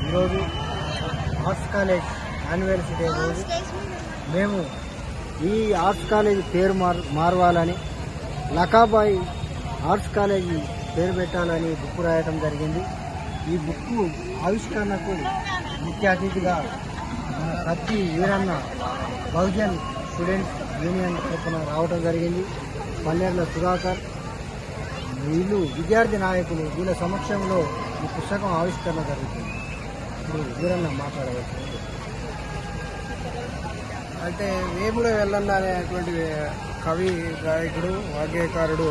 ఈరోజు arts college anniversary day రోజు మేము ఈ ఆర్ట్స్ కాలేజ్ పేరు మారవాలని లకాబాయి ఆర్ట్స్ కాలేజీ పేరు పెట్టాలని బుక్ రాయటం జరిగింది. ఈ బుక్ ఆవిష్కరణకు ముఖ్య అతిథిగా కత్తి వీరన్న బహుజన్ స్టూడెంట్స్ యూనియన్ తరఫున రావడం జరిగింది. పల్లెర్ల సుధాకర్ వీళ్ళు విద్యార్థి నాయకులు వీళ్ళ సమక్షంలో ఈ పుస్తకం ఆవిష్కరణ జరుగుతుంది. ఇప్పుడు వీరన్న మాట్లాడవచ్చు. అంటే వేముల వెల్లన్న అనేటువంటి కవి గాయకుడు వాగ్గేయకారుడు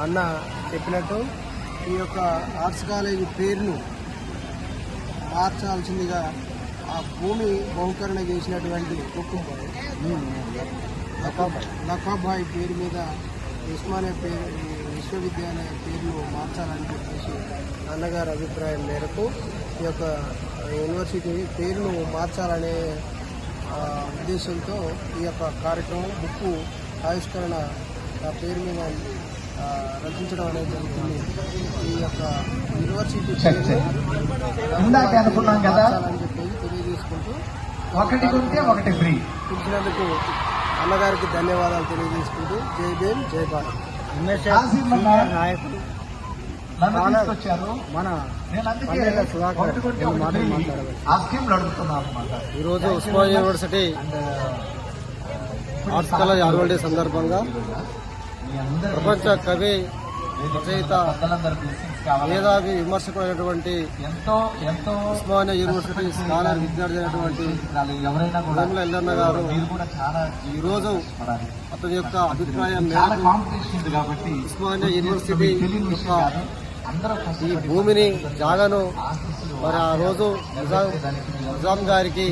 అన్న చెప్పినట్టు ఈ యొక్క ఆర్ట్స్ కాలేజీ పేరును మార్చాల్సిందిగా ఆ భూమి బహుకరణ చేసినటువంటి లకాబాయి పేరు మీద ఉస్మానియా పేరు విశ్వవిద్యాలయ పేరును మార్చాలని చెప్పేసి అన్నగారి అభిప్రాయం మేరకు ఈ యొక్క యూనివర్సిటీ పేరును మార్చాలనే ఉద్దేశంతో ఈ యొక్క కార్యక్రమం బుక్కు ఆవిష్కరణ పేరు మీద రచించడం అనేది జరుగుతుంది. ఈ యొక్క యూనివర్సిటీ మార్చాలని చెప్పేసి తెలియజేసుకుంటూ పిలిచినందుకు అన్నగారికి ధన్యవాదాలు తెలియజేసుకుంటూ జై భీమ్ జై భారత్. నాయకులు మన ఈరోజు Osmania university arts college annual day సందర్భంగా ప్రపంచ కవి రచయిత మేధావి విమర్శకులైనటువంటి ఉస్మానియా యూనివర్సిటీ స్కాలర్ విద్యార్థి అయినటువంటి వేముల ఎల్లన్న గారు ఈరోజు అతని యొక్క అభిప్రాయం మేరకు ఉస్మానియా యూనివర్సిటీ యొక్క ఈ భూమిని జాగాను మరి ఆ రోజు నిజాం గారికి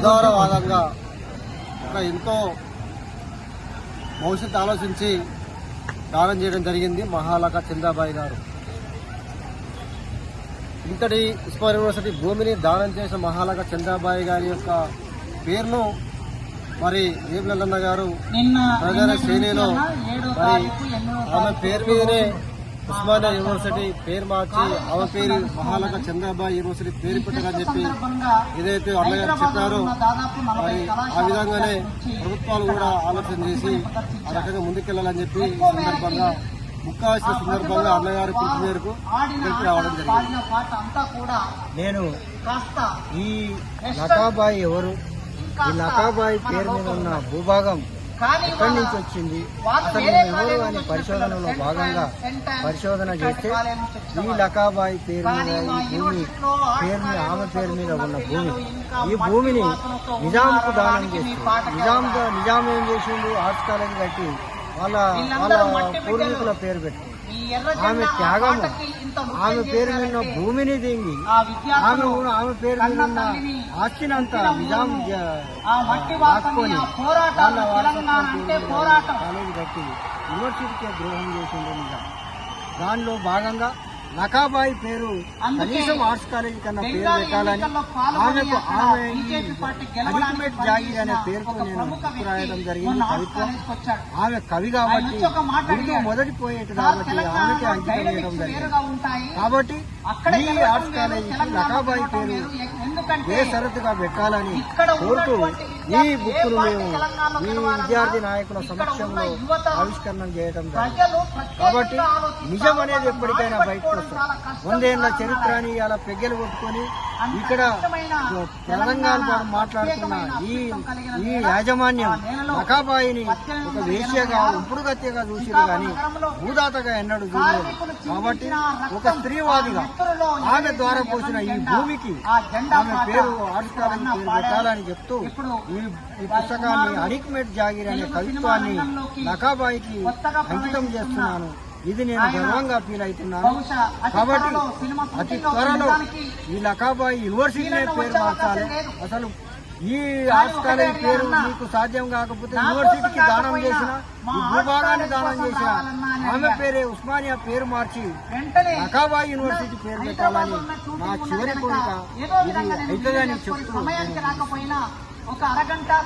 ఉదారవాదంగా ఎంతో భవిష్యత్తు ఆలోచించి దానం చేయడం జరిగింది మహాలక చంద్రబాయి గారు. ఇంతటి ఉస్మానియా యూనివర్సిటీ భూమిని దానం చేసిన మహాలక చంద్రబాయి గారి యొక్క పేరును మరి వేములన్న గారు ప్రజల శ్రేణిలో మరి ఆమె పేరు మీదనే ఉస్మానియా యూనివర్సిటీ పేరు మార్చి ఆమె పేరు మహాలక చంద్రబాయి యూనివర్సిటీ పేరు పెట్టారని చెప్పి ఏదైతే అన్నగారు చెప్పారో మరి ఆ విధంగానే ప్రభుత్వాలు కూడా ఆలోచన చేసి ఆ రకంగా ముందుకెళ్లాలని చెప్పి ఈ సందర్భంగా ముఖ్యమైన సందర్భంగా అన్నగారి పిలుపు మేరకు ఇక్కడికి రావడం జరిగింది. నేను ఈ లకాబాయి ఎవరు, ఈ లకాబాయి పేరు మీద ఉన్న భూభాగం ఎక్కడి నుంచి వచ్చింది, అసలు ఎవరు అనే పరిశోధనలో భాగంగా పరిశోధన చేస్తే ఈ లకాబాయి పేరు మీద ఈ భూమి ఆమె పేరు మీద ఉన్న ఈ భూమిని నిజాంకు దానం చేసి నిజాం ఏం చేసిండు, ఆర్ట్స్ కాలేజీ కట్టి వాళ్ళ పూర్వీకుల పేరు పెట్టి ఆమె త్యాగము ఆమె పేరు మీద భూమిని దింగి ఆమె పేరు మీద ఉన్న ఆస్తినంతా నిజాం రాసుకొని కాలేజీ కట్టి యూనివర్సిటీకే ద్రోహం చేసింది నిజాం. దానిలో భాగంగా లకాబాయి పేరు కనీసం ఆర్ట్స్ కాలేజీ కన్నా పేరు పెట్టాలని అల్టిమేట్ జాగీర్ అనే పేరుతో నేను బుక్ రాయడం జరిగింది. కవిత్వం ఆమె కవి కాబట్టి ఉర్దూ మొదటి పోయేది కాబట్టి ఆమెకి అంకితం చేయడం జరిగింది. కాబట్టి ఈ ఆర్ట్స్ కాలేజీకి లకాబాయి పేరు బేషరతుగా పెట్టాలని కోరుతూ ఈ బుక్కును మేము ఈ విద్యార్థి నాయకుల సమక్షంలో ఆవిష్కరణ చేయడం జరిగింది. కాబట్టి నిజం అనేది ఎప్పటికైనా బయటకు వస్తుంది. 100 ఏళ్ల చరిత్రని అలా పెగ్గలు కొట్టుకొని ఇక్కడ తెలంగాణ మాట్లాడుతున్న ఈ యాజమాన్యం లకాబాయిని ఒక వేశ్యగా ఉంపుడుగత్యగా చూసిరు కానీ భూదాతగా ఎన్నడూ చూడలేదు. కాబట్టి ఒక స్త్రీవాదిగా ఆమె ద్వారా పోసిన ఈ భూమికి ఆమె పేరు ఆర్ట్స్ కాలేజీ పేరు పెట్టాలని చెప్తూ ఈ పుస్తకాన్ని అల్టిమేట్ జాగీర్ అనే కవిత్వాన్ని లకాబాయికి అంకితం చేస్తున్నాను. ఇది నేను గర్వంగా ఫీల్ అవుతున్నాను. కాబట్టి అతి త్వరలో ఈ లకాబాయి యూనివర్సిటీనే పేరు మార్చాలి. అసలు ఈ ఆర్ట్స్ కాలేజ్ పేరు మీకు సాధ్యం కాకపోతే యూనివర్సిటీకి దానం చేసిన ఈ భూభాగాన్ని దానం చేసిన ఆమె పేరే ఉస్మానియా పేరు మార్చి లకాబాయి యూనివర్సిటీ పేరు పెట్టాలని నా చివరి కోరిక. ఇది అవుతుందని చెప్తూ